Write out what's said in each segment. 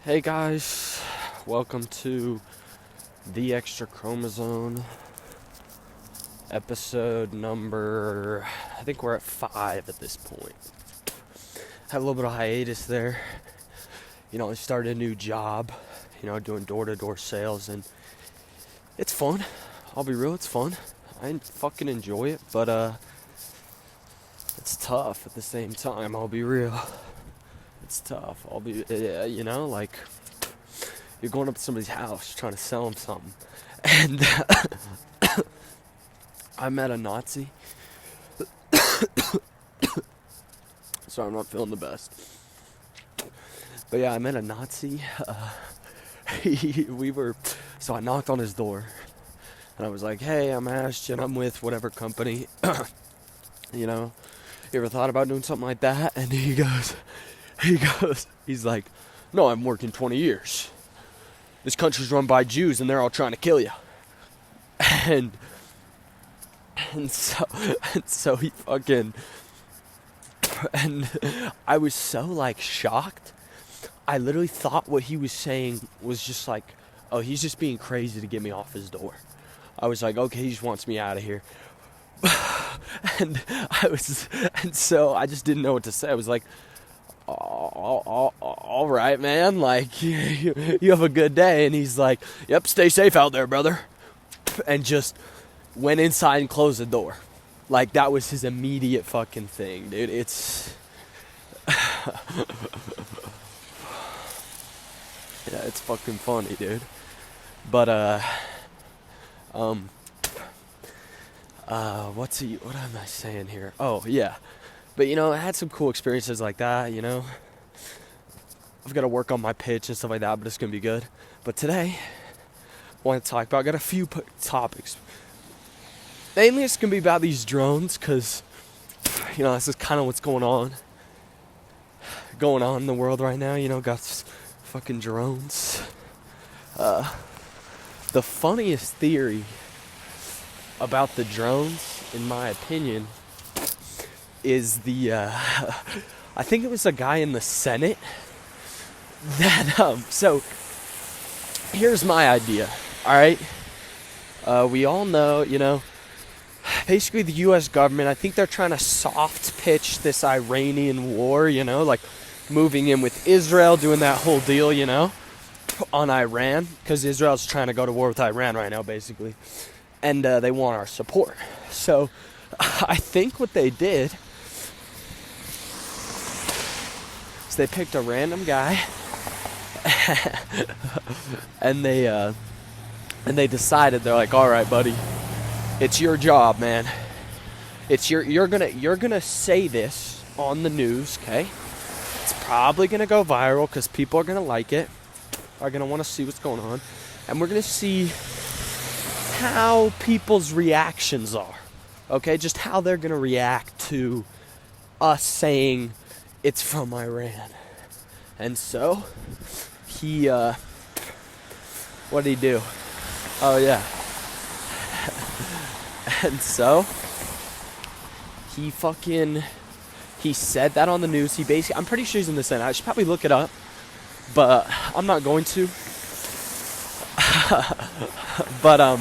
Hey guys, welcome to the Extra Chromosome episode number, I think we're at 5 at this point. Had a little bit of hiatus there. I started a new job, doing door-to-door sales, and it's fun. I'll be real, it's fun. I fucking enjoy it, but it's tough at the same time, I'll be real. It's tough. Like you're going up to somebody's house trying to sell them something, and I met a Nazi. Sorry, I'm not feeling the best. But yeah, I met a Nazi. So I knocked on his door, and I was like, "Hey, I'm Ashton. I'm with whatever company. You ever thought about doing something like that?" And he's like, "No, I'm working 20 years. This country's run by Jews and they're all trying to kill you." And so he fucking, and I was so shocked. I literally thought what he was saying was just oh, he's just being crazy to get me off his door. I was like, okay, he just wants me out of here. and so I just didn't know what to say. I was like, all right, man, you have a good day. And he's like, "Yep, stay safe out there, brother," and just went inside and closed the door. That was his immediate fucking thing, dude. It's yeah, it's fucking funny, dude. But what am I saying here? Oh yeah. But, I had some cool experiences like that, I've got to work on my pitch and stuff like that, but it's going to be good. But today, I want to talk about, I got a few topics. Mainly it's going to be about these drones, because, this is kind of what's going on in the world right now, got fucking drones. The funniest theory about the drones, in my opinion, is I think it was a guy in the Senate that, so here's my idea, alright? We all know, basically the U.S. government, I think they're trying to soft pitch this Iranian war, moving in with Israel, doing that whole deal, on Iran, because Israel's trying to go to war with Iran right now, basically, and they want our support. So I think what they did, they picked a random guy and they decided, they're like, "All right, buddy, it's your job, man. It's you're gonna say this on the news, okay? It's probably gonna go viral because people are gonna like it, are gonna want to see what's going on, and we're gonna see how people's reactions are, okay? Just how they're gonna react to us saying it's from Iran." And so he what did he do? Oh yeah. And so he said that on the news. I'm pretty sure he's in the Senate. I should probably look it up, but I'm not going to. But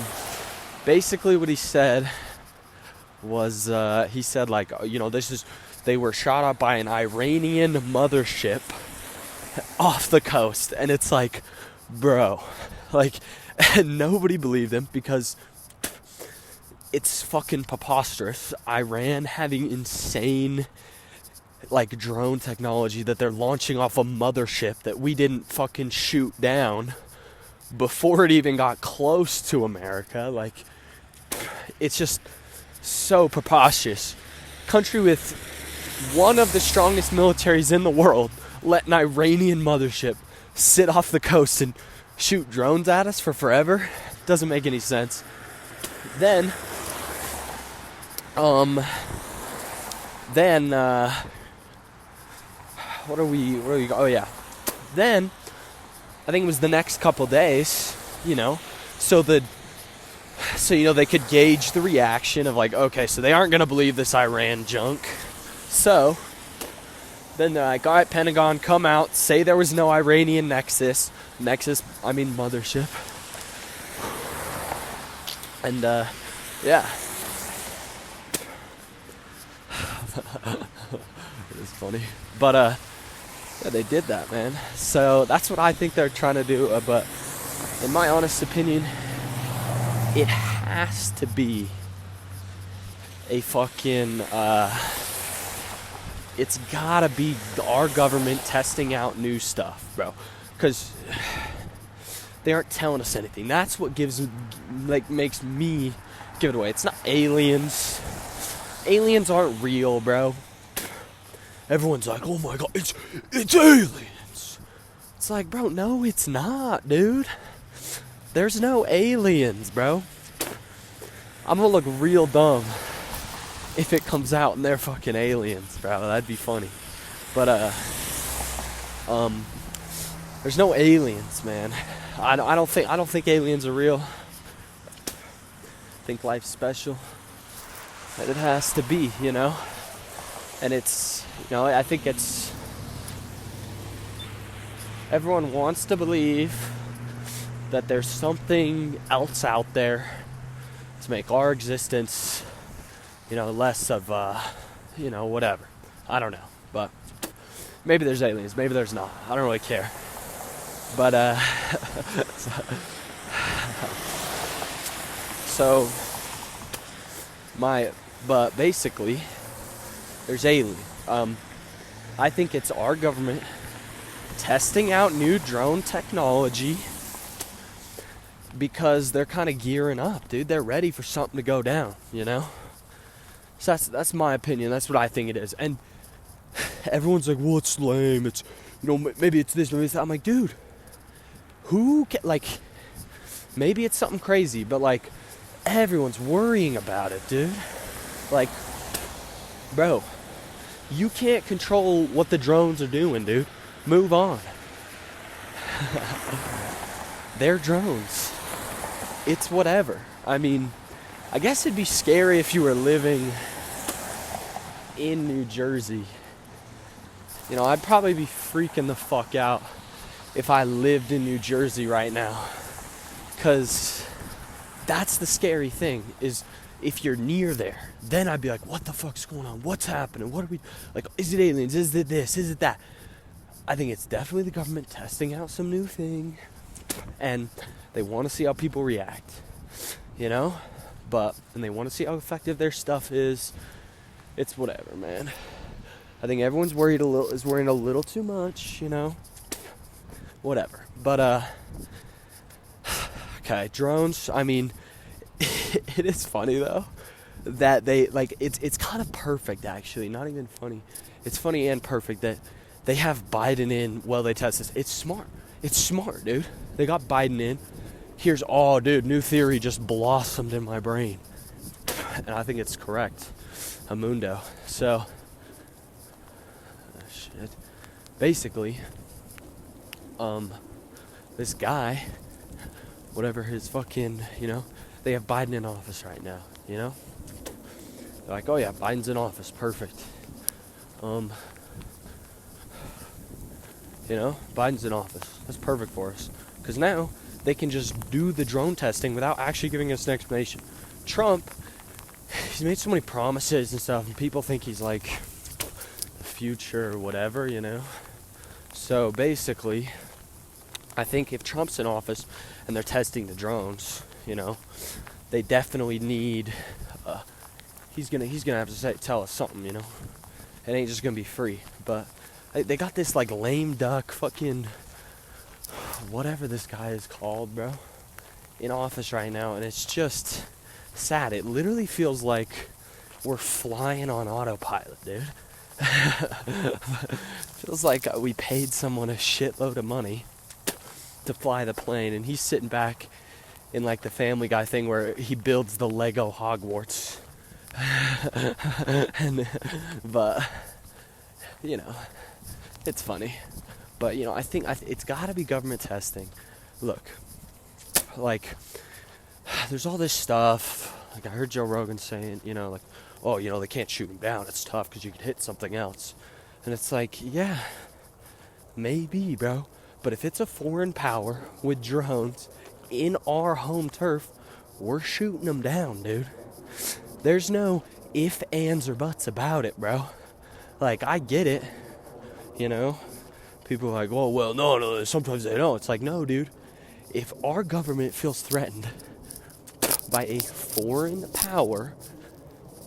basically what he said was he said they were shot up by an Iranian mothership off the coast. And it's bro, and nobody believed him because it's fucking preposterous. Iran having insane drone technology that they're launching off a mothership that we didn't fucking shoot down before it even got close to America. It's just so preposterous. Country with one of the strongest militaries in the world let an Iranian mothership sit off the coast and shoot drones at us for forever. Doesn't make any sense. Then what are we oh yeah. Then I think it was the next couple days, so they could gauge the reaction of okay, so they aren't going to believe this Iran junk. So Then they're like, all right, Pentagon, come out, say there was no Iranian nexus. Nexus, I mean mothership. And, yeah. It is funny. But, yeah, they did that, man. So that's what I think they're trying to do. But in my honest opinion, it has to be a fucking, it's gotta be our government testing out new stuff, bro. Because they aren't telling us anything. That's what makes me give it away. It's not aliens. Aliens aren't real, bro. Everyone's like, oh my god, it's aliens. It's like, bro, no, it's not, dude. There's no aliens, bro. I'm gonna look real dumb if it comes out and they're fucking aliens, bro. That'd be funny. But there's no aliens, man. I don't think aliens are real. I think life's special. And it has to be, you know. And it's, you know, I think it's, everyone wants to believe that there's something else out there to make our existence, you know, less of, you know, whatever. I don't know. But maybe there's aliens, maybe there's not. I don't really care. But, but basically, there's aliens. I think it's our government testing out new drone technology because they're kind of gearing up, dude. They're ready for something to go down, you know? So that's my opinion. That's what I think it is. And everyone's like, well, it's lame. It's, you know, maybe it's this, maybe it's that. I'm like, dude, maybe it's something crazy, but, like, everyone's worrying about it, dude. Like, bro, you can't control what the drones are doing, dude. Move on. They're drones. It's whatever. I mean, I guess it'd be scary if you were living in New Jersey. You know, I'd probably be freaking the fuck out if I lived in New Jersey right now. Because that's the scary thing, is if you're near there, then I'd be like, what the fuck's going on? What's happening? What are we, like, is it aliens? Is it this? Is it that? I think it's definitely the government testing out some new thing. And they want to see how people react, you know? And they want to see how effective their stuff is. It's whatever, man. I think everyone's worrying a little too much, you know? Whatever. But, okay, drones, I mean, it is funny, though, that they, like, it's kind of perfect, actually, not even funny. It's funny and perfect that they have Biden in while they test this. It's smart. It's smart, dude. They got Biden in. Here's, oh, dude, new theory just blossomed in my brain. And I think it's correct. Amundo. So, shit. Basically, this guy, whatever his fucking, you know, they have Biden in office right now, you know? They're like, oh yeah, Biden's in office, perfect. You know, Biden's in office. That's perfect for us. Because now they can just do the drone testing without actually giving us an explanation. Trump, he's made so many promises and stuff, and people think he's like the future or whatever, you know? So basically, I think if Trump's in office and they're testing the drones, you know, they definitely need, he's gonna have to tell us something, you know? It ain't just gonna be free. But they got this, like, lame duck fucking whatever this guy is called, bro, in office right now, and it's just sad. It literally feels like we're flying on autopilot, dude. Feels like we paid someone a shitload of money to fly the plane, and he's sitting back in, like, the Family Guy thing where he builds the Lego Hogwarts. But you know, it's funny. But, you know, I think it's got to be government testing. Look, like, there's all this stuff. Like, I heard Joe Rogan saying, you know, like, oh, you know, they can't shoot him down. It's tough because you could hit something else. And it's like, yeah, maybe, bro. But if it's a foreign power with drones in our home turf, we're shooting them down, dude. There's no if, ands, or buts about it, bro. Like, I get it, you know? People are like, well, no, sometimes they don't. It's like, no, dude. If our government feels threatened by a foreign power,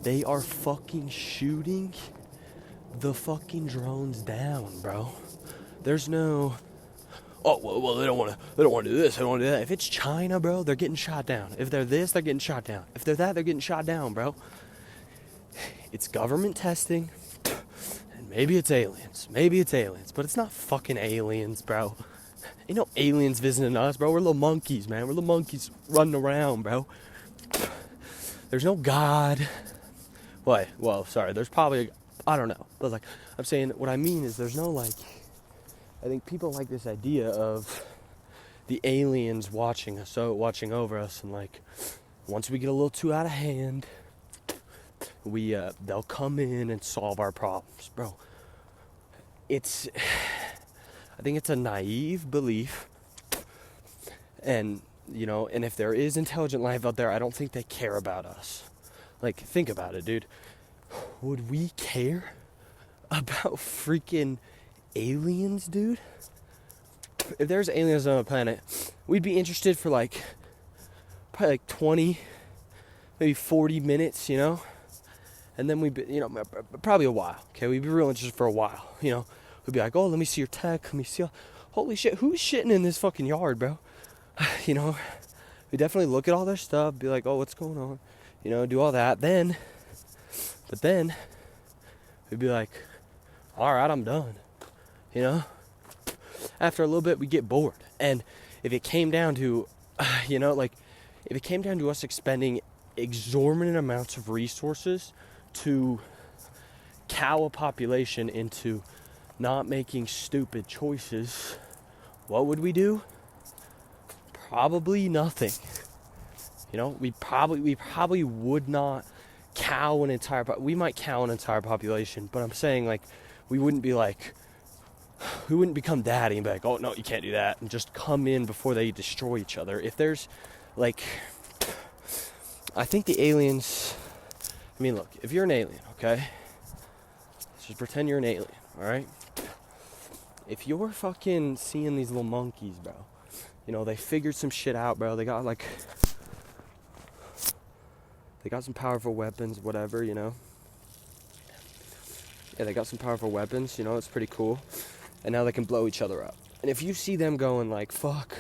they are fucking shooting the fucking drones down, bro. There's no, well, they don't want to do this, they don't want to do that. If it's China, bro, they're getting shot down. If they're this, they're getting shot down. If they're that, they're getting shot down, bro. It's government testing, and maybe it's aliens, but it's not fucking aliens, bro. Ain't no aliens visiting us, bro. We're little monkeys, man. We're little monkeys running around, bro. There's no God. What? Well, sorry. There's probably, I don't know. But, like, I'm saying, what I mean is there's no, like, I think people like this idea of the aliens watching us, watching over us, and, like, once we get a little too out of hand, they'll come in and solve our problems, bro. I think it's a naive belief, and, you know, and if there is intelligent life out there, I don't think they care about us. Like, think about it, dude. Would we care about freaking aliens, dude? If there's aliens on a planet, we'd be interested for, like, probably, like, 20, maybe 40 minutes, you know? And then we'd be, you know, probably a while, okay? We'd be real interested for a while, you know? We'd be like, oh, let me see your tech, let me see, holy shit, who's shitting in this fucking yard, bro? You know, we definitely look at all their stuff, be like, oh, what's going on? You know, do all that. But then, we'd be like, all right, I'm done. You know? After a little bit, we get bored. And if it came down to, you know, like, if it came down to us expending exorbitant amounts of resources to cow a population into not making stupid choices, what would we do? Probably nothing. You know, we probably would not cow an entire, we might cow an entire population, but I'm saying, like, we wouldn't become daddy and be like, oh, no, you can't do that, and just come in before they destroy each other. If there's, like, I think the aliens, I mean, look, if you're an alien, okay? Let's just pretend you're an alien, alright? If you're fucking seeing these little monkeys, bro, you know, they figured some shit out, bro. They got some powerful weapons, whatever, you know. Yeah, they got some powerful weapons, you know, it's pretty cool. And now they can blow each other up. And if you see them going like, fuck,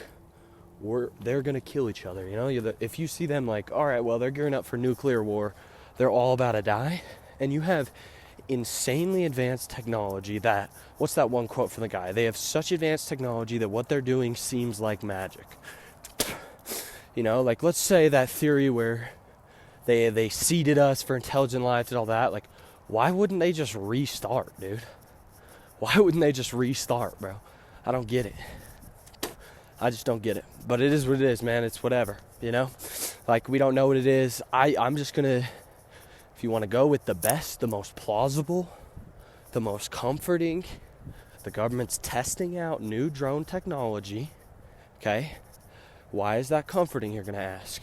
they're gonna kill each other, you know. If you see them like, all right, well, they're gearing up for nuclear war, they're all about to die, and you have insanely advanced technology that, what's that one quote from the guy? They have such advanced technology that what they're doing seems like magic. You know, like, let's say that theory where they seeded us for intelligent life and all that, like, why wouldn't they just restart, dude? Why wouldn't they just restart, bro? I don't get it. I just don't get it. But it is what it is, man. It's whatever, you know? Like, we don't know what it is. I'm just gonna, if you want to go with the best, the most plausible, the most comforting, the government's testing out new drone technology, okay? Why is that comforting, you're going to ask?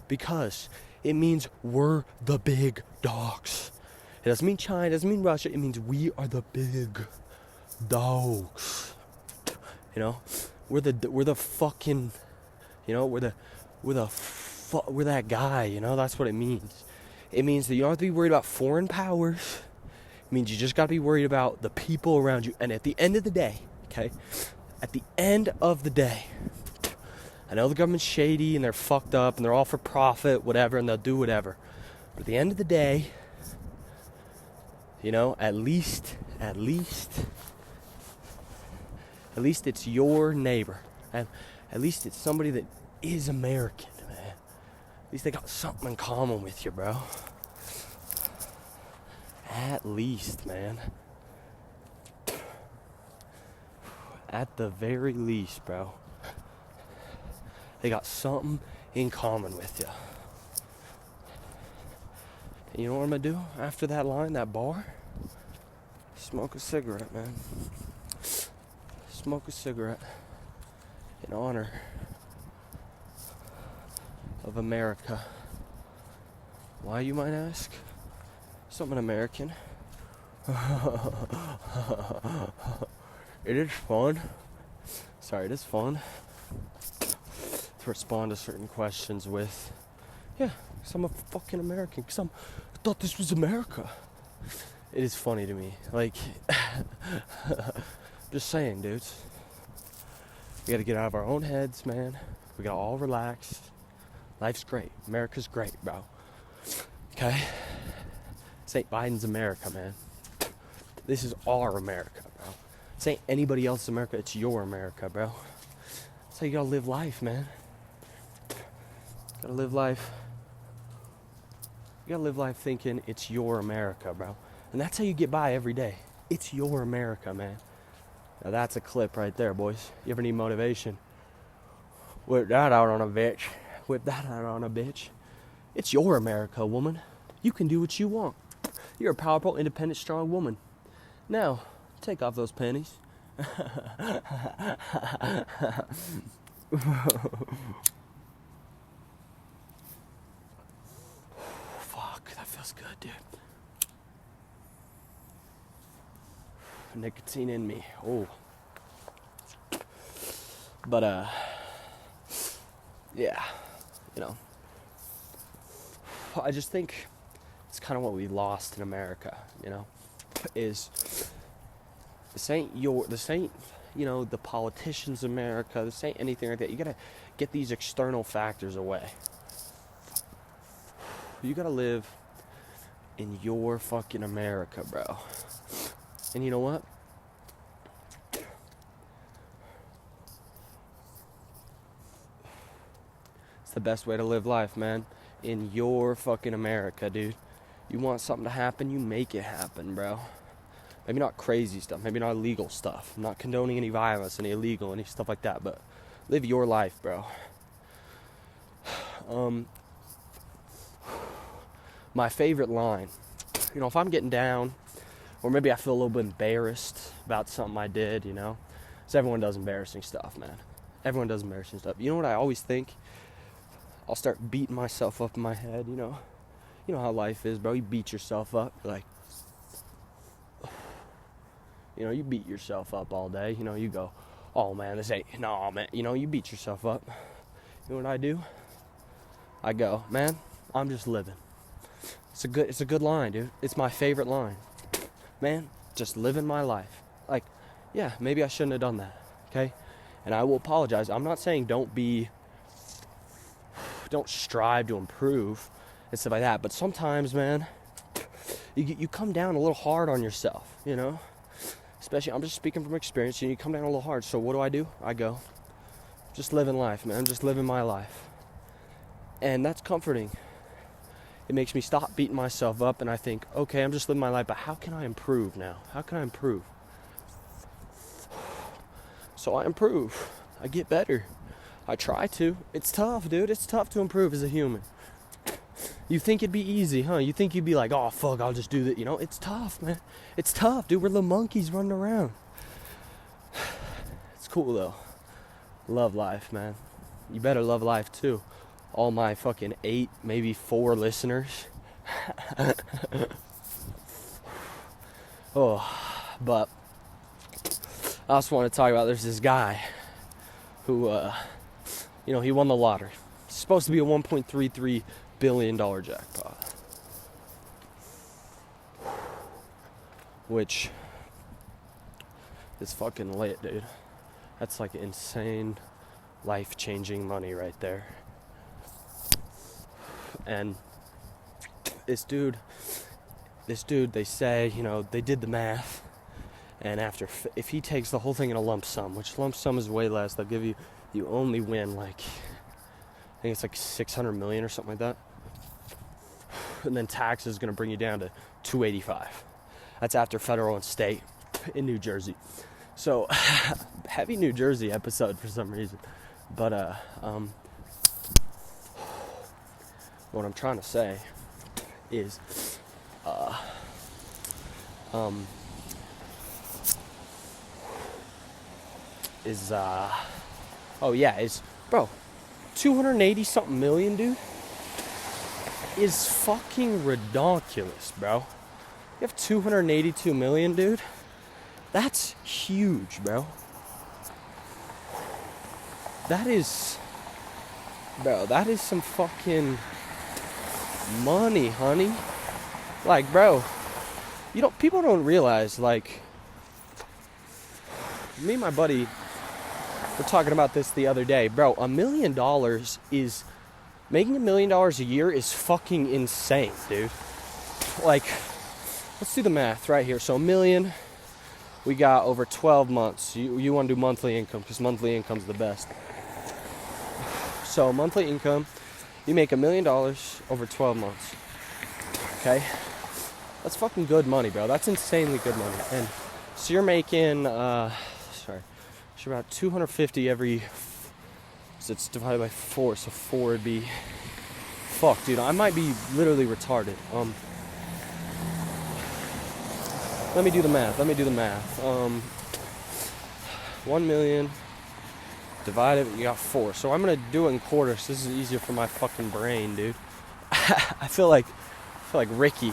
Because it means we're the big dogs. It doesn't mean China, it doesn't mean Russia, it means we are the big dogs. You know? We're the fucking, you know, we're that guy, you know? That's what it means. It means that you don't have to be worried about foreign powers. It means you just got to be worried about the people around you. And at the end of the day, okay? At the end of the day, I know the government's shady and they're fucked up and they're all for profit, whatever, and they'll do whatever. But at the end of the day, you know, at least it's your neighbor. And at least it's somebody that is American, man. At least they got something in common with you, bro. At least, man. At the very least, bro. They got something in common with you. And you know what I'm going to do after that line, that bar? Smoke a cigarette, man. Smoke a cigarette in honor of America. Why, you might ask? So I'm an American. It is fun. Sorry, it is fun to respond to certain questions with, yeah, because I'm a fucking American. Because I thought this was America. It is funny to me. Like, just saying, dudes. We gotta get out of our own heads, man. We gotta all relax. Life's great. America's great, bro. Okay? This ain't Biden's America, man. This is our America, bro. This ain't anybody else's America. It's your America, bro. That's how you gotta live life, man. Gotta live life. You gotta live life thinking it's your America, bro. And that's how you get by every day. It's your America, man. Now that's a clip right there, boys. You ever need motivation? Whip that out on a bitch. Whip that out on a bitch. It's your America, woman. You can do what you want. You're a powerful, independent, strong woman. Now, take off those panties. Fuck, that feels good, dude. Nicotine in me. Oh. But, yeah, you know. I just think it's kind of what we lost in America, you know, is this ain't, you know, the politicians of America, this ain't anything like that. You gotta get these external factors away. You gotta live in your fucking America, bro. And you know what? It's the best way to live life, man. In your fucking America, dude. You want something to happen, you make it happen, bro. Maybe not crazy stuff, maybe not illegal stuff. I'm not condoning any violence, any illegal, any stuff like that, but live your life, bro. My favorite line, you know, if I'm getting down, or maybe I feel a little bit embarrassed about something I did, you know, because everyone does embarrassing stuff, man. Everyone does embarrassing stuff. You know what I always think? I'll start beating myself up in my head, you know. You know how life is, bro. You beat yourself up. You're like, you know, you beat yourself up all day. You know, you go, oh, man, this ain't, no, man. You know, you beat yourself up. You know what I do? I go, man, I'm just living. It's a good line, dude. It's my favorite line. Man, just living my life. Like, yeah, maybe I shouldn't have done that, okay? And I will apologize. I'm not saying don't strive to improve and stuff like that, but sometimes, man, you come down a little hard on yourself, you know? Especially, I'm just speaking from experience, you come down a little hard. So what do? I go, just living life, man. I'm just living my life. And that's comforting. It makes me stop beating myself up, and I think, okay, I'm just living my life, but how can I improve now? How can I improve? So I improve. I get better. I try to. It's tough, dude. It's tough to improve as a human. You think it'd be easy, huh? You think you'd be like, oh, fuck, I'll just do that. You know, it's tough, man. It's tough, dude. We're little monkeys running around. It's cool, though. Love life, man. You better love life, too. All my fucking 8, maybe 4 listeners. Oh, but I also want to talk about, there's this guy who, you know, he won the lottery. It's supposed to be a $1.33 billion jackpot. Which is fucking lit, dude. That's like insane, life-changing money right there. And this dude, they say, you know, they did the math. And if he takes the whole thing in a lump sum, which lump sum is way less, they'll give you only win like, I think it's like 600 million or something like that. And then tax is going to bring you down to 285. That's after federal and state in New Jersey. So, heavy New Jersey episode for some reason. But, what I'm trying to say is, is oh yeah, is bro, 280 something million, dude, is fucking ridiculous, bro. You have 282 million, dude. That's huge, bro. That is, bro, that is some fucking money, honey. Like, bro, people don't realize, like, me and my buddy were talking about this the other day. Bro, $1 million is, making $1 million a year is fucking insane, dude. Like, let's do the math right here. So $1 million, we got over 12 months. You want to do monthly income, because monthly income's the best. So monthly income, you make $1 million over 12 months. Okay? That's fucking good money, bro. That's insanely good money. And so you're making, so about 250 every, so it's divided by 4, so 4 would be, fuck, dude, I might be literally retarded. Let me do the math. 1 million divided, you got 4. So I'm gonna do it in quarters. This is easier for my fucking brain, dude. I feel like Ricky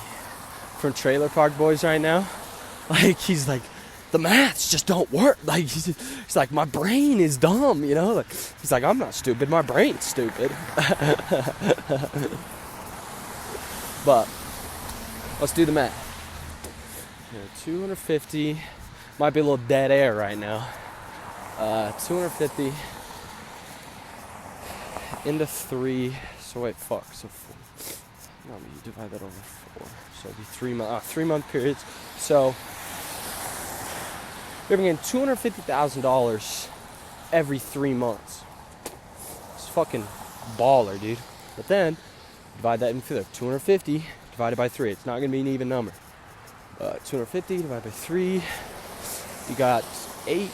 from Trailer Park Boys right now. Like, he's like, the maths just don't work. Like, he's like, my brain is dumb, you know? Like, he's like, I'm not stupid, my brain's stupid. But let's do the math. 250 might be a little dead air right now. 250 into 3. So wait, fuck. So 4. No, you divide that over 4. So it'd be 3-month periods. So you're getting $250,000 every 3 months. It's fucking baller, dude. But then divide that into 250 divided by 3. It's not gonna be an even number. 250 divided by 3. You got 8.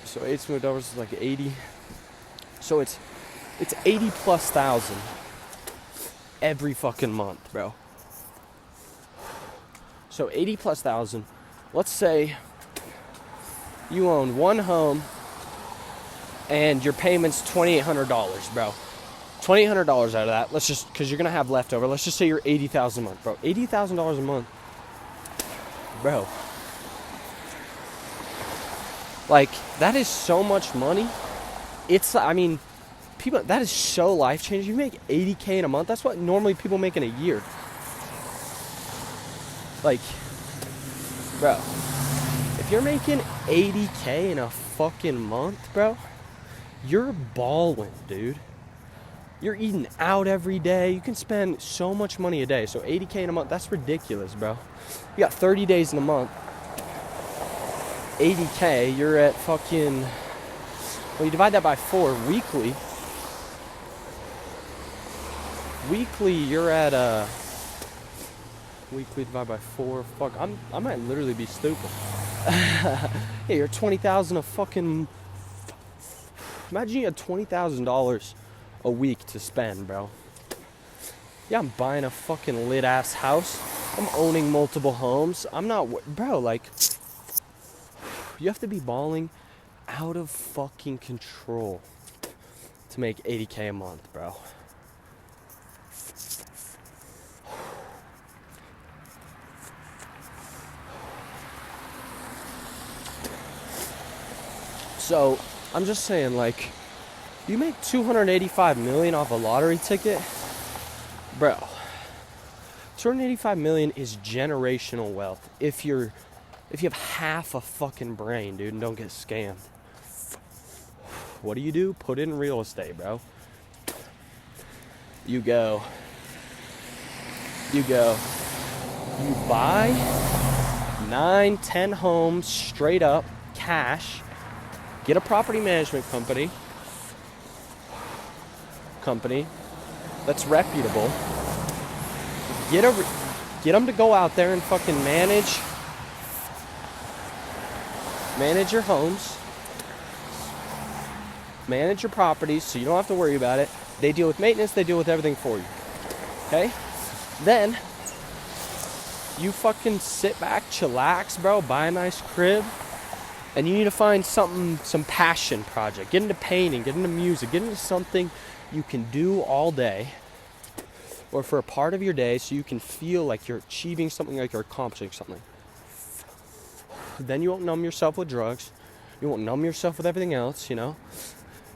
So 8 smooth dollars is like 80. So it's 80 plus thousand every fucking month, bro. So 80 plus thousand. Let's say you own one home and your payment's $2,800, bro. $2,800 out of that. Let's just, because you're gonna have leftover. Let's just say you're $80,000 a month, bro. $80,000 a month, bro. Like, that is so much money. It's, I mean, people, that is so life changing. You make $80K in a month. That's what normally people make in a year. Like, bro, if you're making $80K in a fucking month, bro, you're balling, dude. You're eating out every day. You can spend so much money a day. So $80K in a month, that's ridiculous, bro. You got 30 days in a month. $80K, you're at fucking, well, you divide that by 4 weekly. Weekly, you're at weekly divided by 4. Fuck, I might literally be stupid. Yeah, you're $20,000 a fucking. Imagine you had $20,000 a week to spend, bro. Yeah, I'm buying a fucking lit ass house. I'm owning multiple homes. I'm not, bro. Like, you have to be balling out of fucking control to make $80K a month, bro. So, I'm just saying, like, you make $285 million off a lottery ticket, bro. $285 million is generational wealth if you have half a fucking brain, dude, and don't get scammed. What do? Put it in real estate, bro. You buy 9, 10 homes straight up, cash. Get a property management company that's reputable. Get them to go out there and fucking manage your homes, manage your properties, so you don't have to worry about it. They deal with maintenance, they deal with everything for you. Okay? Then you fucking sit back, chillax, bro, buy a nice crib, And you need to find something, some passion project. Get into painting, get into music, get into something you can do all day or for a part of your day so you can feel like you're achieving something, like you're accomplishing something. Then you won't numb yourself with drugs. You won't numb yourself with everything else, you know.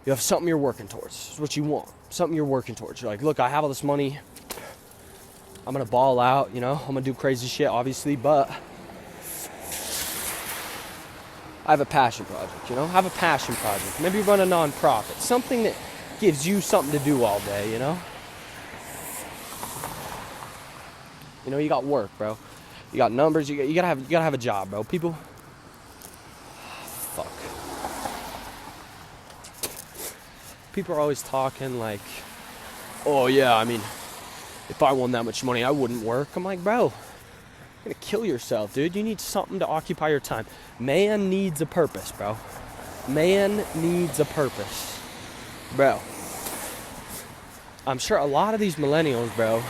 You have something you're working towards. It's what you want. Something you're working towards. You're like, look, I have all this money. I'm going to ball out, you know. I'm going to do crazy shit, obviously, but I have a passion project, you know. Have a passion project. Maybe run a nonprofit. Something that gives you something to do all day, you know. You know, you got work, bro. You got numbers. You gotta have a job, bro. People, fuck. People are always talking like, oh yeah, I mean, if I won that much money, I wouldn't work. I'm like, bro, you're gonna kill yourself, dude. You need something to occupy your time. Man needs a purpose, bro. Man needs a purpose, bro. I'm sure a lot of these millennials, bro.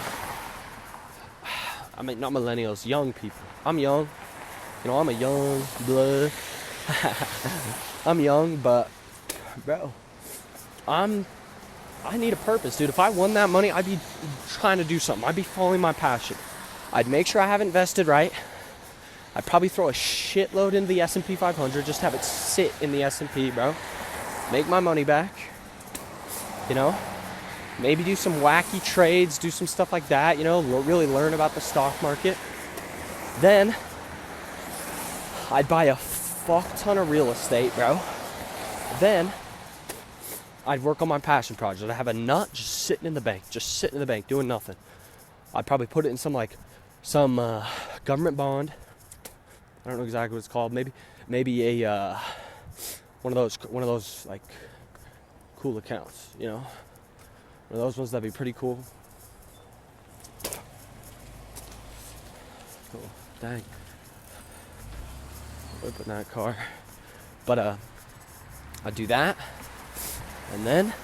I mean, not millennials, young people. I'm young. You know, I'm a young blood. I'm young, but, bro, I need a purpose, dude. If I won that money, I'd be trying to do something. I'd be following my passion. I'd make sure I have invested right. I'd probably throw a shitload into the S&P 500, just have it sit in the S&P, bro. Make my money back, you know? Maybe do some wacky trades, do some stuff like that, you know, really learn about the stock market. Then, I'd buy a fuck ton of real estate, bro. Then, I'd work on my passion project. I'd have a nut just sitting in the bank, doing nothing. I'd probably put it in some government bond. I don't know exactly what it's called. Maybe a one of those like cool accounts, you know. One of those ones that'd be pretty cool. Oh, dang. Whip in that car. But I'd do that. And then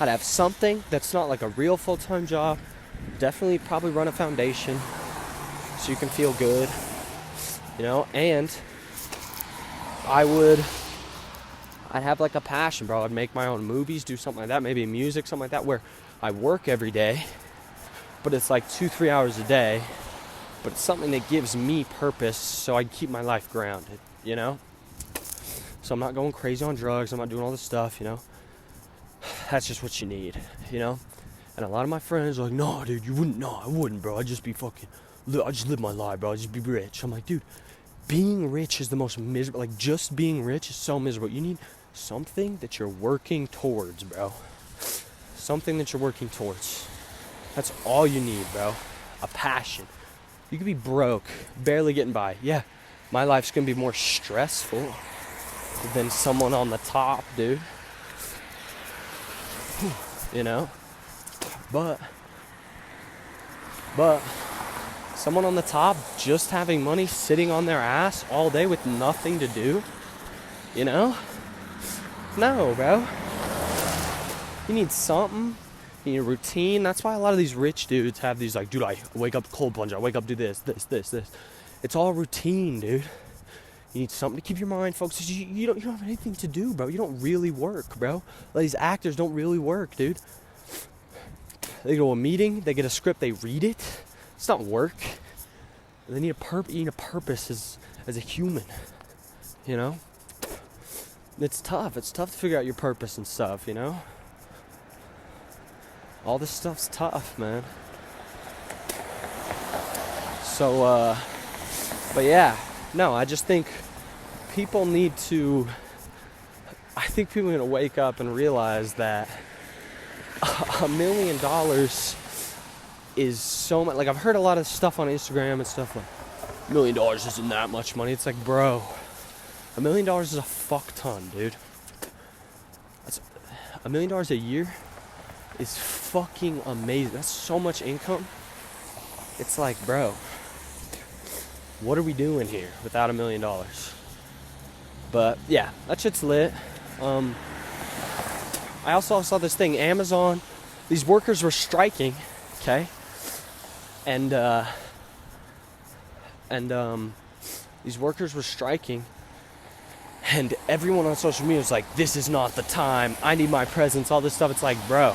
I'd have something that's not like a real full-time job. Definitely probably run a foundation so you can feel good. You know, and I'd have like a passion, bro. I'd make my own movies, do something like that, maybe music, something like that, where I work every day, but it's like 2-3 hours a day, but it's something that gives me purpose so I can keep my life grounded, you know? So I'm not going crazy on drugs, I'm not doing all this stuff, you know? That's just what you need, you know? And a lot of my friends are like, no, dude, you wouldn't, no, I wouldn't, bro. I'd just be I'd just live my life, bro. I'd just be rich. I'm like, dude, being rich is the most miserable, like just being rich is so miserable. You need something that you're working towards, bro. Something that you're working towards. That's all you need, bro. A passion. You could be broke, barely getting by. Yeah, my life's gonna be more stressful than someone on the top, dude. You know? But someone on the top just having money sitting on their ass all day with nothing to do, you know? No, bro. You need something. You need a routine. That's why a lot of these rich dudes have these like, dude, I wake up cold plunge. I wake up do this. It's all routine, dude. You need something to keep your mind focused. You don't have anything to do, bro. You don't really work, bro. Like, these actors don't really work, dude. They go to a meeting, they get a script, they read it. It's not work. They need you need a purpose as a human, you know? It's tough. It's tough to figure out your purpose and stuff, you know? All this stuff's tough, man. So, but yeah. No, I just think people need to... I think people are going to wake up and realize that $1 million is so much. Like, I've heard a lot of stuff on Instagram and stuff like, $1 million isn't that much money. It's like, bro, $1 million is a fuck ton, dude. That's $1 million a year is fucking amazing. That's so much income. It's like, bro, what are we doing here without $1 million? But yeah, that shit's lit. I also saw this thing, Amazon. These workers were striking, okay? And these workers were striking And everyone on social media is like, this is not the time, I need my presence, all this stuff. It's like, bro,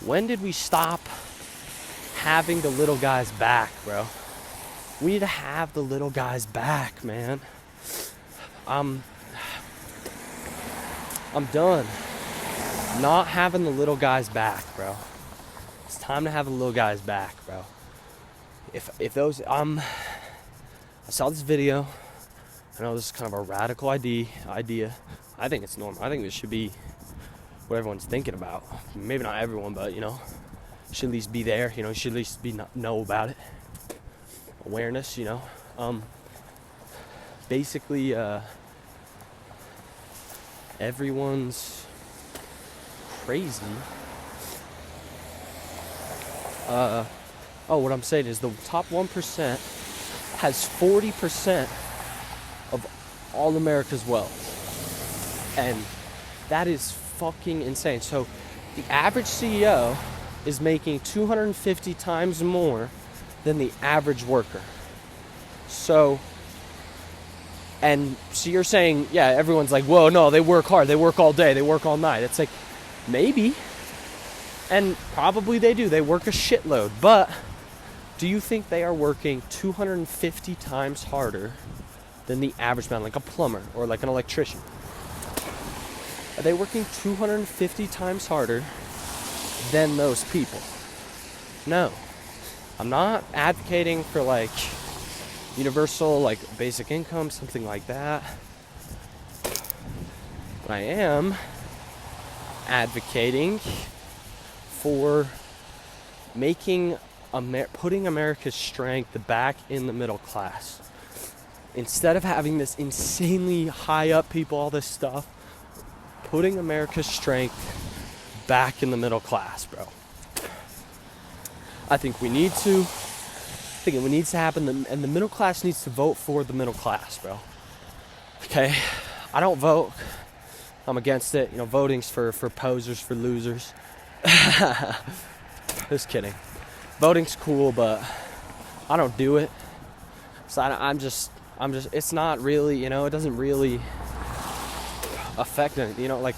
when did we stop having the little guys back, bro? We need to have the little guys back, man. I'm done not having the little guys back, bro. It's time to have the little guys back, bro. If those, I saw this video. I know this is kind of a radical idea. I think it's normal. I think this should be what everyone's thinking about. Maybe not everyone, but, you know, should at least be there. You know, should at least know about it. Awareness, you know. Basically, everyone's crazy. What I'm saying is the top 1% has 40% of all America's wealth. And that is fucking insane. So the average CEO is making 250 times more than the average worker. So you're saying, yeah, everyone's like, whoa, no, they work hard, they work all day, they work all night. It's like, maybe. And probably they do. They work a shitload. But do you think they are working 250 times harder than the average man, like a plumber or like an electrician? Are they working 250 times harder than those people? No. I'm not advocating for like universal, like basic income, something like that. But I am advocating for putting America's strength back in the middle class. Instead of having this insanely high up people, all this stuff, putting America's strength back in the middle class, bro. I think we need to. I think it needs to happen, and the middle class needs to vote for the middle class, bro. Okay? I don't vote. I'm against it. You know, voting's for posers, for losers. Just kidding. Voting's cool, but I don't do it. So I'm just. It's not really, you know, it doesn't really affect it. You know, like,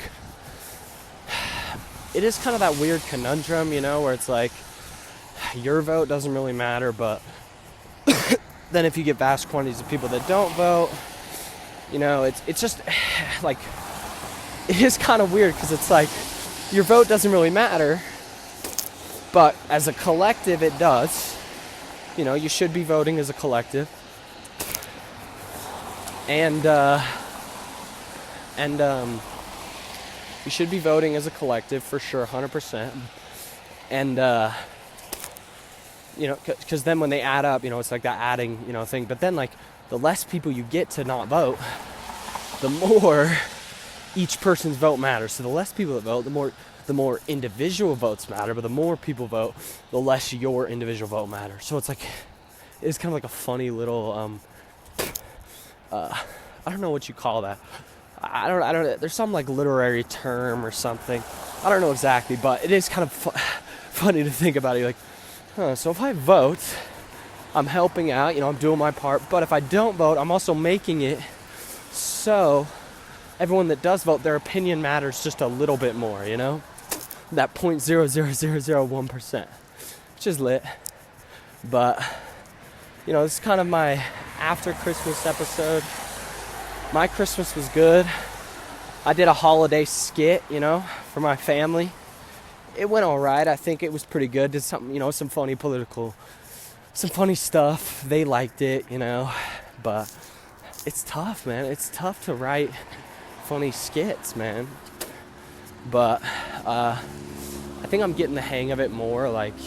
it is kind of that weird conundrum, you know, where it's like your vote doesn't really matter, but then if you get vast quantities of people that don't vote, you know, it's just like, it is kind of weird because it's like your vote doesn't really matter, but as a collective it does. You know, you should be voting as a collective, and you should be voting as a collective for sure, 100%. And you know, because then when they add up, you know, it's like that adding, you know, thing. But then, like, the less people you get to not vote, the more each person's vote matters. So the less people that vote, the more individual votes matter. But the more people vote, the less your individual vote matters. So it's kind of like a funny little, I don't know what you call that. I don't. There's some like literary term or something. I don't know exactly, but it is kind of funny to think about it. You're like, so if I vote, I'm helping out, you know, I'm doing my part. But if I don't vote, I'm also making it so everyone that does vote, their opinion matters just a little bit more, you know? That 0.00001%, which is lit. But, you know, this is kind of my after Christmas episode. My Christmas was good. I did a holiday skit, you know, for my family. It went all right. I think it was pretty good. Did something, you know, some funny stuff. They liked it, you know. But it's tough, man. It's tough to write funny skits, man. But I think I'm getting the hang of it more, like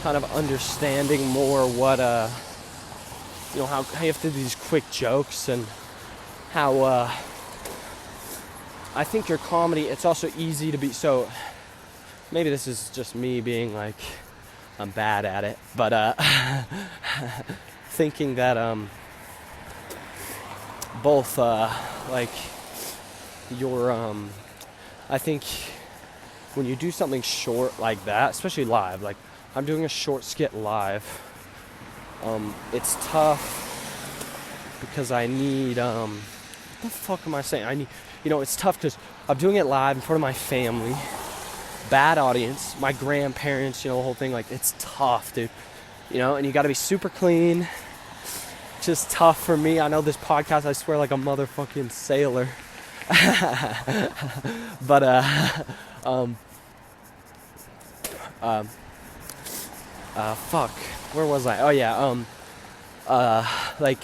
kind of understanding more what, you know, how you have to do these quick jokes, and how I think your comedy, it's also easy to be, so maybe this is just me being like, I'm bad at it, but thinking that both like your I think when you do something short like that, especially live, like I'm doing a short skit live, it's tough because I need, what the fuck am I saying? I need, it's tough because I'm doing it live in front of my family, bad audience, my grandparents, the whole thing. Like, it's tough, dude. And you got to be super clean. Just tough for me. I know this podcast, I swear like a motherfucking sailor. But, fuck. Where was I? Oh, yeah. Like,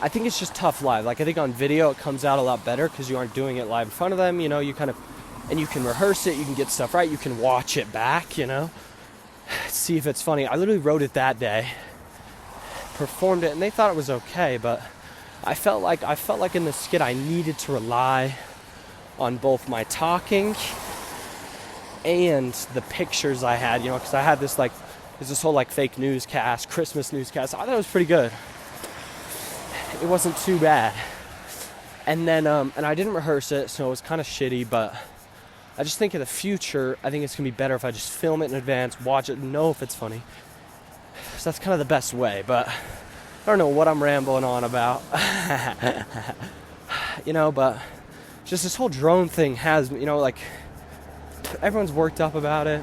I think it's just tough live. Like, I think on video it comes out a lot better because you aren't doing it live in front of them. You kind of, and you can rehearse it. You can get stuff right. You can watch it back, see if it's funny. I literally wrote it that day, performed it, and they thought it was okay, but I felt like in the skit I needed to rely on both my talking and the pictures I had, because I had this whole fake newscast, Christmas newscast. I thought it was pretty good. It wasn't too bad. And then, and I didn't rehearse it, so it was kind of shitty, but I just think in the future, I think it's going to be better if I just film it in advance, watch it, know if it's funny. So that's kind of the best way, but I don't know what I'm rambling on about. But just this whole drone thing has, everyone's worked up about it.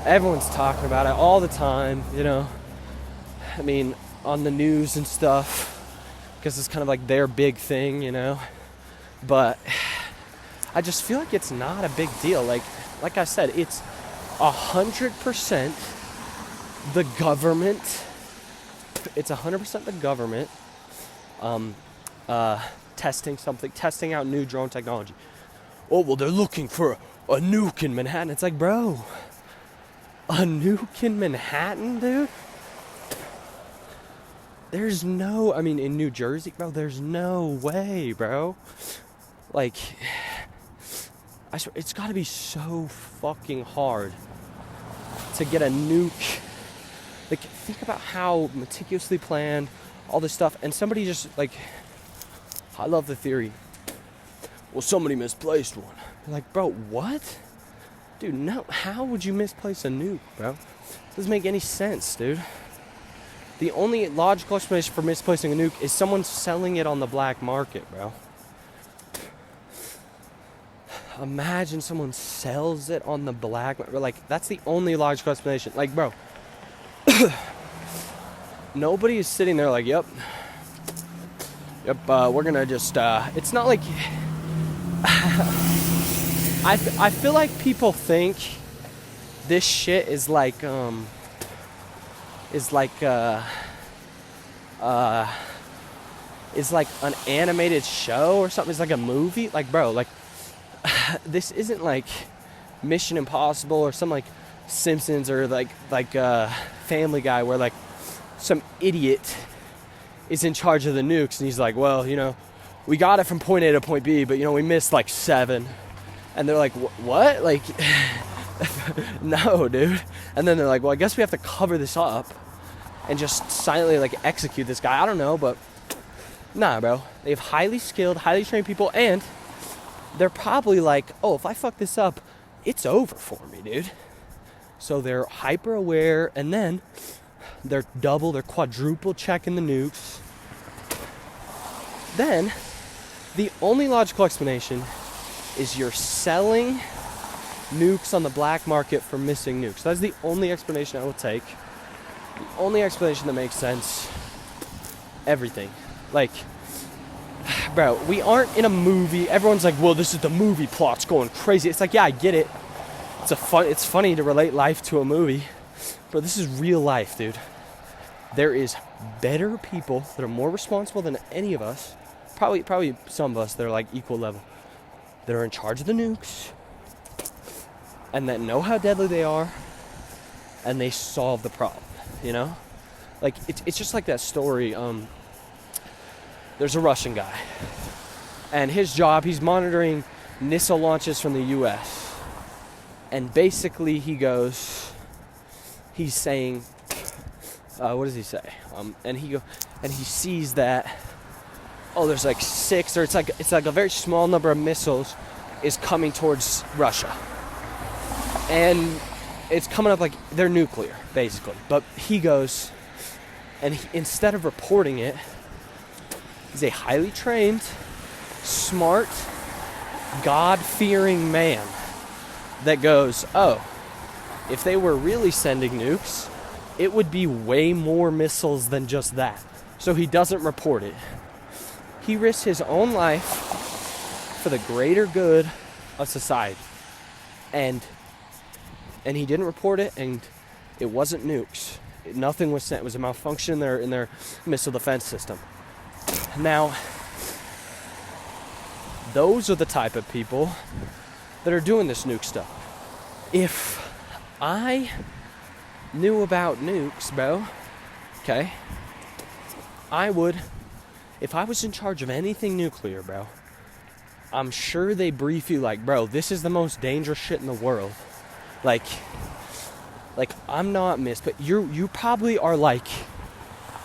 Everyone's talking about it all the time, I mean, on the news and stuff, because it's kind of like their big thing, But I just feel like it's not a big deal. Like I said, it's 100% the government. It's 100% the government testing out new drone technology. Oh, well, they're looking for a nuke in Manhattan. It's like, bro, a nuke in Manhattan, dude? There's no, in New Jersey, bro, there's no way, bro. Like, I swear, it's got to be so fucking hard to get a nuke. Like, think about how meticulously planned all this stuff, and somebody just, I love the theory. Well, somebody misplaced one. You're like, bro, what? Dude, no, how would you misplace a nuke, bro? Doesn't make any sense, dude. The only logical explanation for misplacing a nuke is someone selling it on the black market, bro. Imagine someone sells it on the black market. Like, that's the only logical explanation. Like, bro, nobody is sitting there like, yep, we're gonna just, it's not like, I feel like people think this shit is like an animated show or something. It's like a movie. Like, bro, this isn't like Mission Impossible or some like Simpsons or like Family Guy where some idiot is in charge of the nukes and he's like, well, we got it from point A to point B, but we missed 7. And they're like, what? Like, no, dude. And then they're like, well, I guess we have to cover this up and just silently execute this guy. I don't know, but nah, bro. They have highly skilled, highly trained people, and they're probably like, oh, if I fuck this up, it's over for me, dude. So they're hyper aware, and then they're quadruple checking the nukes. Then the only logical explanation is you're selling nukes on the black market for missing nukes. That's the only explanation I will take. The only explanation that makes sense. Everything. Bro, we aren't in a movie. Everyone's like, well, this is the movie plot's going crazy. It's like, yeah, I get it. It's funny to relate life to a movie. But this is real life, dude. There is better people that are more responsible than any of us. Probably some of us that are equal level. That are in charge of the nukes. And that know how deadly they are. And they solve the problem. It's just like that story. There's a Russian guy. And his job, he's monitoring missile launches from the U.S. And basically he's saying, what does he say? And he sees that, there's 6, or it's a very small number of missiles is coming towards Russia. And it's coming up they're nuclear, basically. But he goes, and instead of reporting it, He's a highly trained, smart, God-fearing man that goes, oh, if they were really sending nukes, it would be way more missiles than just that. So he doesn't report it. He risks his own life for the greater good of society. And he didn't report it, and it wasn't nukes. Nothing was sent. It was a malfunction in their missile defense system. Now, those are the type of people that are doing this nuke stuff. If I knew about nukes, bro, okay, I would, if I was in charge of anything nuclear, bro, I'm sure they brief you like, bro, this is the most dangerous shit in the world. Like I'm not missed, but you probably are like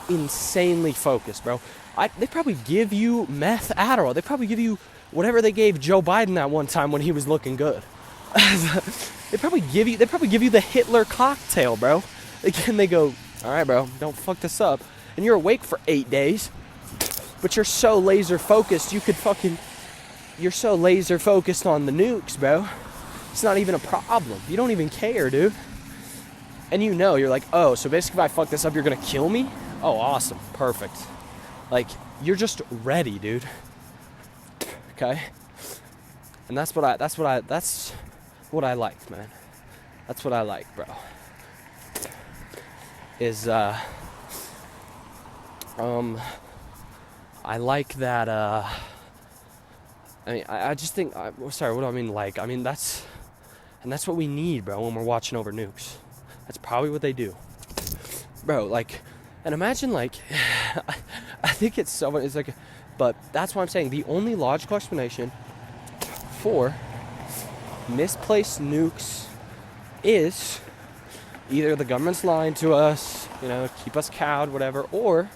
insanely focused, bro. They probably give you meth Adderall. They probably give you whatever they gave Joe Biden that one time when he was looking good. They probably give you the Hitler cocktail, bro. And they go, all right, bro, don't fuck this up. And you're awake for 8 days, but you're so laser focused, you're so laser focused on the nukes, bro. It's not even a problem. You don't even care, dude. And you're like, oh, so basically if I fuck this up, you're gonna kill me? Oh, awesome, perfect. Like, you're just ready, dude. Okay? And that's what I like, man. That's what I like, bro. I like that, I just think, sorry, what do I mean like? I mean, that's what we need, bro, when we're watching over nukes. That's probably what they do. Bro, like, and imagine, like, I think it's like, but that's why I'm saying the only logical explanation for misplaced nukes is either the government's lying to us, keep us cowed, whatever, or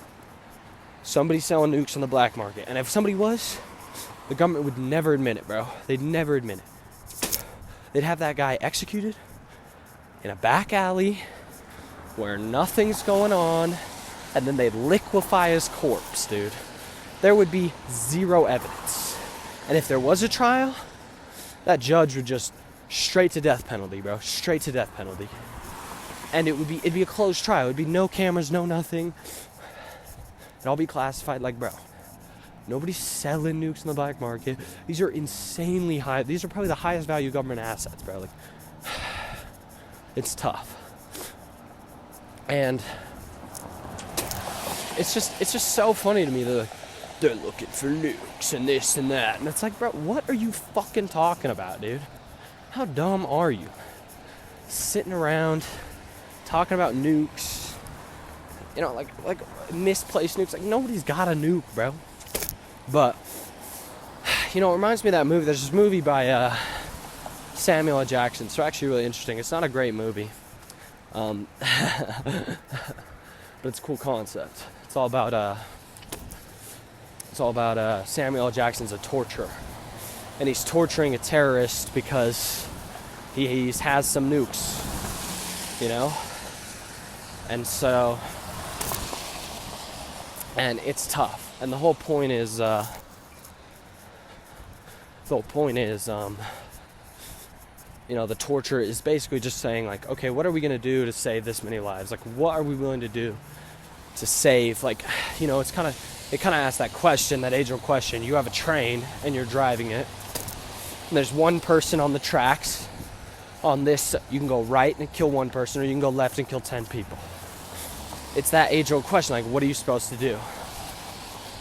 somebody's selling nukes on the black market. And if somebody was, the government would never admit it, bro. They'd never admit it. They'd have that guy executed in a back alley where nothing's going on, and then they'd liquefy his corpse, dude. There would be zero evidence. And if there was a trial, that judge would just straight to death penalty, bro. Straight to death penalty. And it'd be a closed trial. It'd be no cameras, no nothing. It'd all be classified like, bro, nobody's selling nukes in the black market. These are insanely high. These are probably the highest value government assets, bro. Like, it's tough. And it's just so funny to me that they're looking for nukes and this and that. And it's like, bro, what are you fucking talking about, dude? How dumb are you? Sitting around talking about nukes, like misplaced nukes. Like, nobody's got a nuke, bro. But it reminds me of that movie. There's this movie by Samuel L. Jackson. It's actually really interesting. It's not a great movie, but it's a cool concept. It's all about Samuel L. Jackson's a torturer, and he's torturing a terrorist because he has some nukes, and it's tough. And the whole point is, the torture is basically just saying, like, okay, what are we going to do to save this many lives? Like, what are we willing to do to save? Like, it kind of asks that question, that age-old question. You have a train and you're driving it, and there's one person on the tracks. On this, you can go right and kill one person, or you can go left and kill 10 people. It's that age-old question, like, what are you supposed to do?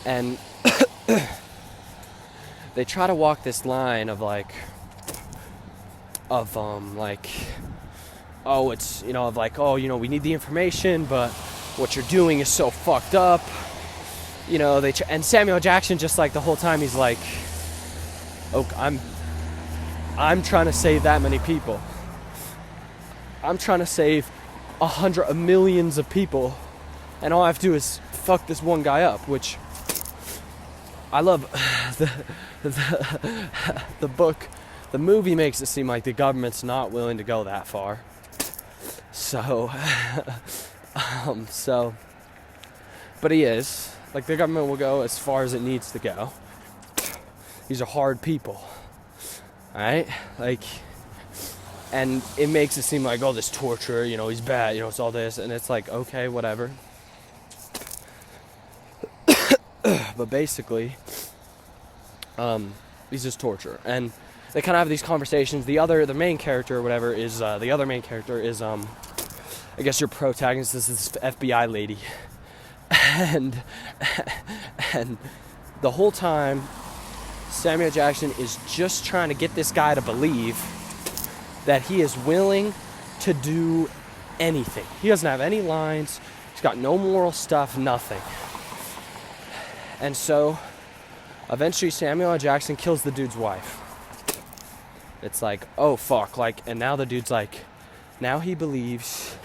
And they try to walk this line of oh, it's, we need the information, but what you're doing is so fucked up. And Samuel Jackson, just like the whole time, he's like, oh, I'm trying to save that many people. I'm trying to save millions of people, and all I have to do is fuck this one guy up, which I love. The book, the movie makes it seem like the government's not willing to go that far. So, but he is. Like, the government will go as far as it needs to go. These are hard people, right? Like, and it makes it seem like, oh, this torture, you know, he's bad, you know, it's all this, and it's like, okay, whatever. But basically, he's just torture, and they kind of have these conversations. The main character or whatever is I guess your protagonist is this FBI lady, and the whole time, Samuel Jackson is just trying to get this guy to believe that he is willing to do anything. He doesn't have any lines. He's got no moral stuff, nothing. And so, eventually Samuel L. Jackson kills the dude's wife. It's like, oh fuck, like, and now the dude's like, now he believes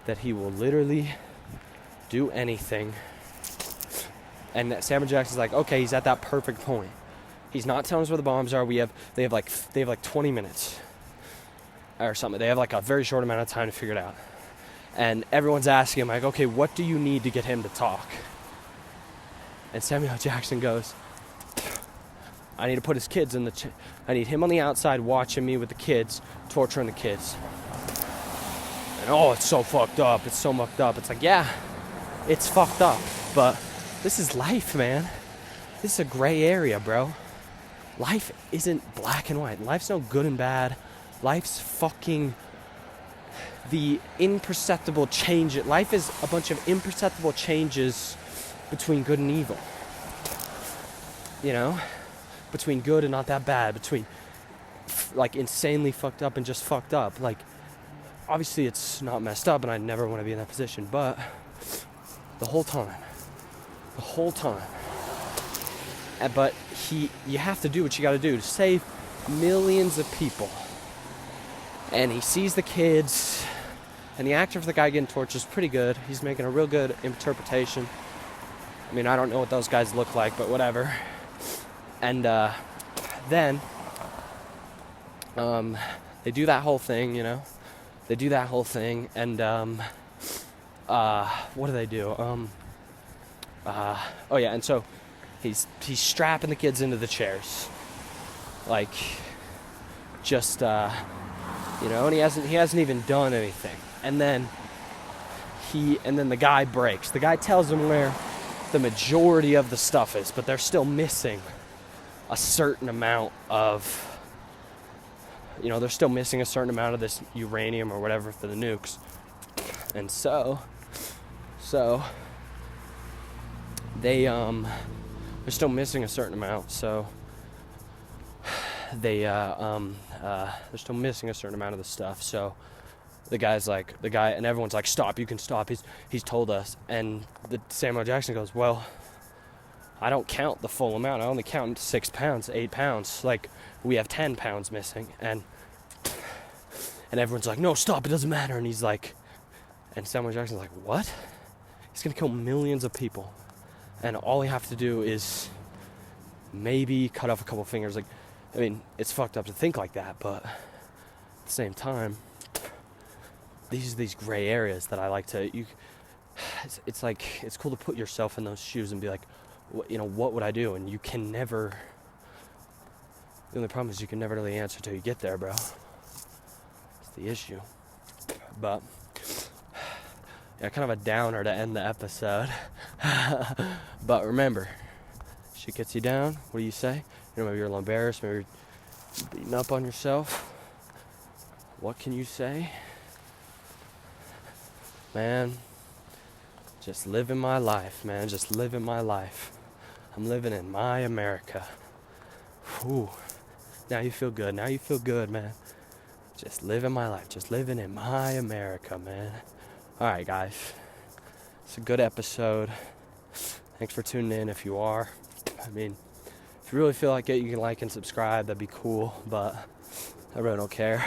that he will literally do anything. And Samuel Jackson's like, okay, he's at that perfect point. He's not telling us where the bombs are. They have like 20 minutes or something. They have like a very short amount of time to figure it out. And everyone's asking him, like, okay, what do you need to get him to talk? And Samuel L. Jackson goes, I need to put his kids in I need him on the outside watching me with the kids, torturing the kids. And oh, it's so fucked up. It's so mucked up. It's like, yeah, it's fucked up. But this is life, man. This is a gray area, bro. Life isn't black and white. Life's no good and bad. Life's fucking the imperceptible change. Life is a bunch of imperceptible changes between good and evil. You know? Between good and not that bad. Between like insanely fucked up and just fucked up. Like, obviously it's not messed up and I never want to be in that position, but the whole time. But you have to do what you got to do to save millions of people. And he sees the kids, and the actor for the guy getting tortured is pretty good. He's making a real good interpretation. I mean, I don't know what those guys look like, but whatever. And then they do that whole thing, you know. They do that whole thing, and what do they do? Oh yeah, and so he's strapping the kids into the chairs, like, just you know, and he hasn't even done anything, and then the guy breaks. The guy tells him where the majority of the stuff is, but they're still missing a certain amount of, you know, they're still missing a certain amount of this uranium or whatever for the nukes, and so they're still missing a certain amount, so they're still missing a certain amount of the stuff, so the guy and everyone's like, stop, you can stop, he's told us, and Samuel Jackson goes, well, I don't count the full amount, I only count 6 pounds, 8 pounds, like, we have 10 pounds missing, and everyone's like, no, stop, it doesn't matter, and he's like, and Samuel Jackson's like, what? He's gonna kill millions of people, and all you have to do is maybe cut off a couple fingers. Like, I mean, it's fucked up to think like that, but at the same time, these gray areas that I like to, it's like, it's cool to put yourself in those shoes and be like, you know, what would I do? And you can never, the only problem is you can never really answer till you get there, bro. It's the issue. But yeah, kind of a downer to end the episode. But remember, shit gets you down. What do you say? You know, maybe you're a little embarrassed, maybe you're beating up on yourself. What can you say? Man, just living my life, man. Just living my life. I'm living in my America. Whew. Now you feel good. Now you feel good, man. Just living my life. Just living in my America, man. Alright, guys. It's a good episode. Thanks for tuning in if you are. I mean, if you really feel like it, you can like and subscribe. That'd be cool. But I really don't care.